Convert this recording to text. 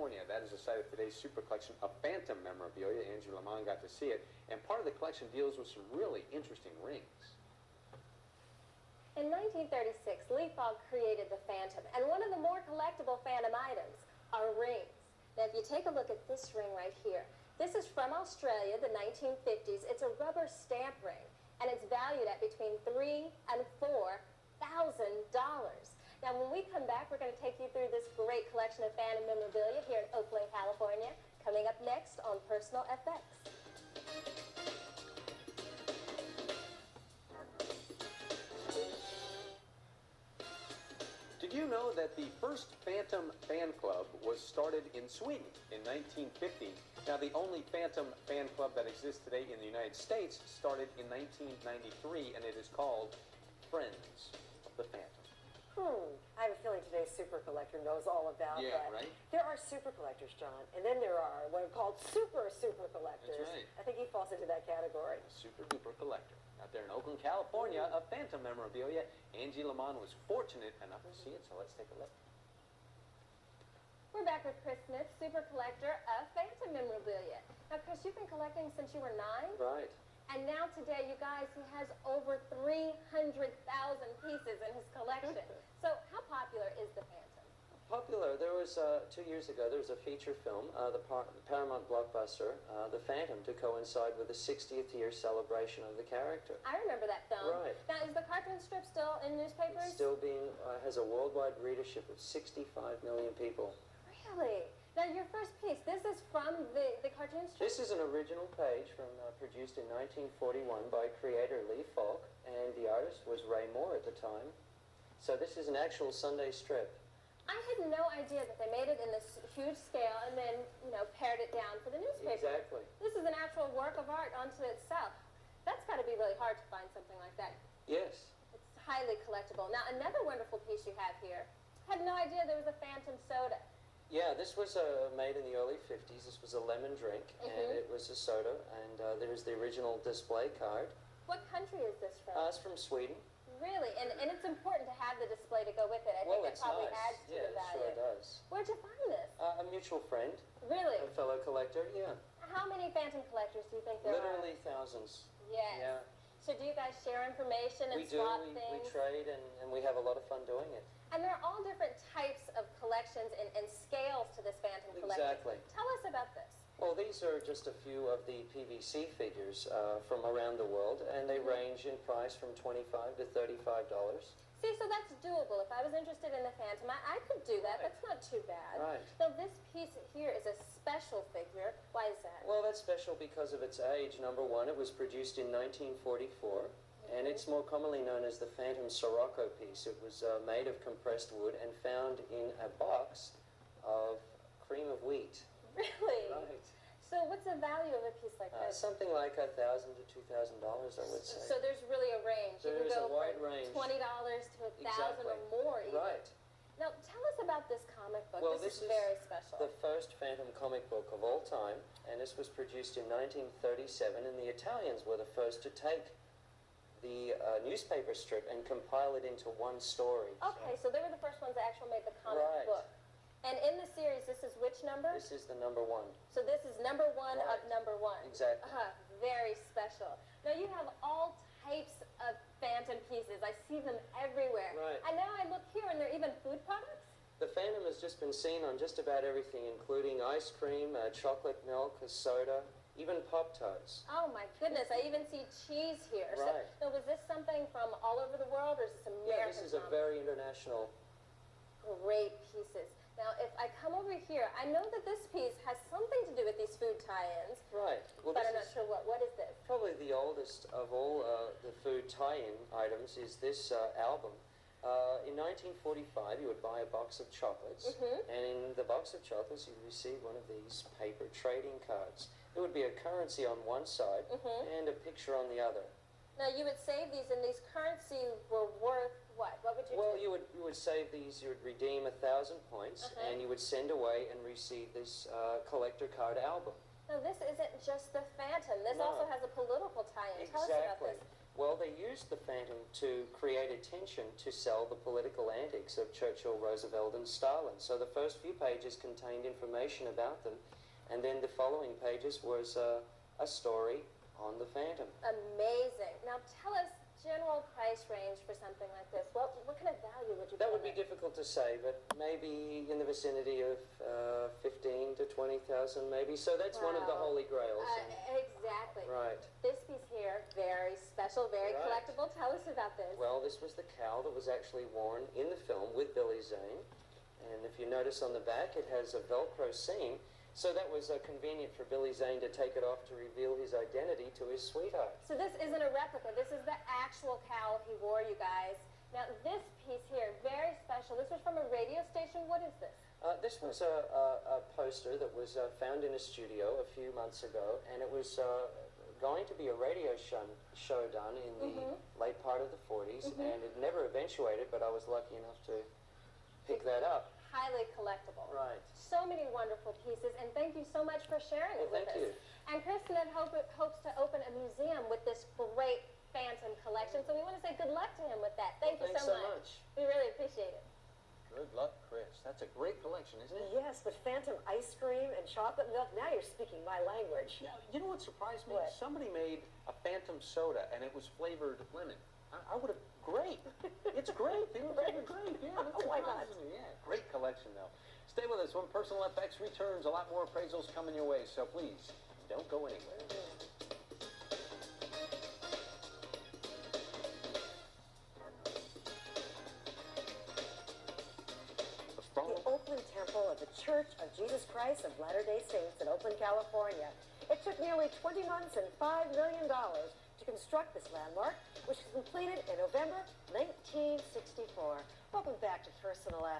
California. That is the site of today's super collection of Phantom memorabilia. Angie Lamont got to see it. And part of the collection deals with some really interesting rings. In 1936, Lee Fogg created the Phantom, and one of the more collectible Phantom items are rings. Now, if you take a look at this ring right here, this is from Australia, the 1950s. It's a rubber stamp ring, and it's valued at between $3,000 and $4,000. Now, when we come back, we're going to take you through this great collection of Phantom memorabilia here in Oakland, California. Coming up next on Personal FX. Did you know that the first Phantom fan club was started in Sweden in 1950? Now, the only Phantom fan club that exists today in the United States started in 1993, and it is called Friends of the Phantom. I have a feeling today's super collector knows all about that. Right? There are super collectors, John, and then there are what are called super collectors. That's right. I think he falls into that category. A super duper collector. Out there in Oakland, California, of Phantom memorabilia. Angie Lamont was fortunate enough to see it, so let's take a look. We're back with Chris Smith, super collector of Phantom memorabilia. Now, Chris, you've been collecting since you were 9? Right. And now today, you guys, he has over 300,000 pieces in his collection. So how popular is the Phantom? Popular. There was, 2 years ago, there was a feature film, the Paramount blockbuster, The Phantom, to coincide with the 60th year celebration of the character. I remember that film. Right. Now, is the cartoon strip still in newspapers? It's still being, has a worldwide readership of 65 million people. Really? Now, your first piece, this is from the cartoon strip? This is an original page from produced in 1941 by creator Lee Falk, and the artist was Ray Moore at the time. So this is an actual Sunday strip. I had no idea that they made it in this huge scale and then, pared it down for the newspaper. Exactly. This is an actual work of art unto itself. That's got to be really hard to find something like that. Yes. It's highly collectible. Now, another wonderful piece you have here. Had no idea there was a Phantom soda. Yeah, this was made in the early 50s. This was a lemon drink, and it was a soda, and there is the original display card. What country is this from? It's from Sweden. Really? And it's important to have the display to go with it. I think it probably adds to the value. Sure does. Where'd you find this? A mutual friend. Really? A fellow collector, yeah. How many Phantom collectors do you think there Literally are? thousands. Yes. Yeah. So do you guys share information and We do. swap We things? trade, and we have a lot of fun doing it. And there are all different types of collections and scales to this Phantom collection. Exactly. Tell us about this. Well, these are just a few of the PVC figures from around the world, and they range in price from $25 to $35. See, so that's doable. If I was interested in the Phantom, I could do that. That's not too bad. Right. Now, this piece here is a special figure. Why is that? Well, that's special because of its age. Number one, it was produced in 1944, and it's more commonly known as the Phantom Sirocco piece. It was made of compressed wood and found in a box of cream of wheat. Really? Right. So what's the value of a piece like this? Something like $1,000 to $2,000, I would say. So there's really a range. There you is can go a wide from range. $20 to $1,000 Exactly. or more even. Right. Now, tell us about this comic book. Well, this is very special. The first Phantom comic book of all time, and this was produced in 1937, and the Italians were the first to take the newspaper strip and compile it into one story. Okay, so they were the first ones that actually made the comic Right. book. And in the series, this is which number? This is the number one. So this is number one of Right. number one. Exactly. Very special. Now you have all types of Phantom pieces. I see them everywhere. Right. And now I look here and they're even food products? The Phantom has just been seen on just about everything, including ice cream, chocolate milk, a soda, even Pop-Tarts. Oh my goodness, I even see cheese here. Right. So was this something from all over the world or is this American? Yeah, this is a very international. Great pieces. Now, if I come over here, I know that this piece has something to do with these food tie-ins. Right. Well, But this I'm not is sure what. What is this? probably the oldest of all the food tie-in items is this album. In 1945, you would buy a box of chocolates, and in the box of chocolates, you'd receive one of these paper trading cards. There would be a currency on one side and a picture on the other. Now, you would save these, and these currency were worth what? What would you Well, do? you would save these. You would redeem 1,000 points, and you would send away and receive this collector card album. Now, this isn't just the Phantom. This No. also has a political tie-in. Tell us about Exactly. this. Well, they used the Phantom to create attention to sell the political antics of Churchill, Roosevelt, and Stalin. So the first few pages contained information about them, and then the following pages was a story on the Phantom. Amazing. Now tell us general price range for something like this. What kind of value would you That put would be on it? difficult to say, but maybe in the vicinity of 15 to 20,000, maybe. So that's one of the Wow. holy grails. Exactly. Right. This piece here, very special, very Right. collectible. Tell us about this. Well, this was the cowl that was actually worn in the film with Billy Zane. And if you notice on the back, it has a Velcro seam. So that was convenient for Billy Zane to take it off to reveal his identity to his sweetheart. So this isn't a replica. This is the actual cowl he wore, you guys. Now this piece here, very special. This was from a radio station. What is this? This was a poster that was found in a studio a few months ago, and it was going to be a radio show done in the late part of the 40s, and it never eventuated, but I was lucky enough to pick that up. Highly collectible. Right. So many wonderful pieces, and thank you so much for sharing it Well, with thank us. you. And Kristen hopes to open a museum with this great Phantom collection, so we want to say good luck to him with that. Thank you Thanks so so much. much. We really appreciate it. Good luck, Chris. That's a great collection, isn't it? Yes, but Phantom ice cream and chocolate milk, now you're speaking my language. Yeah, you know what surprised me? What? Somebody made a Phantom soda, and it was flavored lemon. I would have, great. It's great. They were flavored great. Yeah, that's Why not? surprising me. Yeah, great collection, though. Stay with us when Personal FX returns. A lot more appraisals coming your way, so please don't go anywhere. The Oakland Temple of the Church of Jesus Christ of Latter-day Saints in Oakland, California. It took nearly 20 months and $5 million to construct this landmark, which was completed in November 1964. Welcome back to Personal F.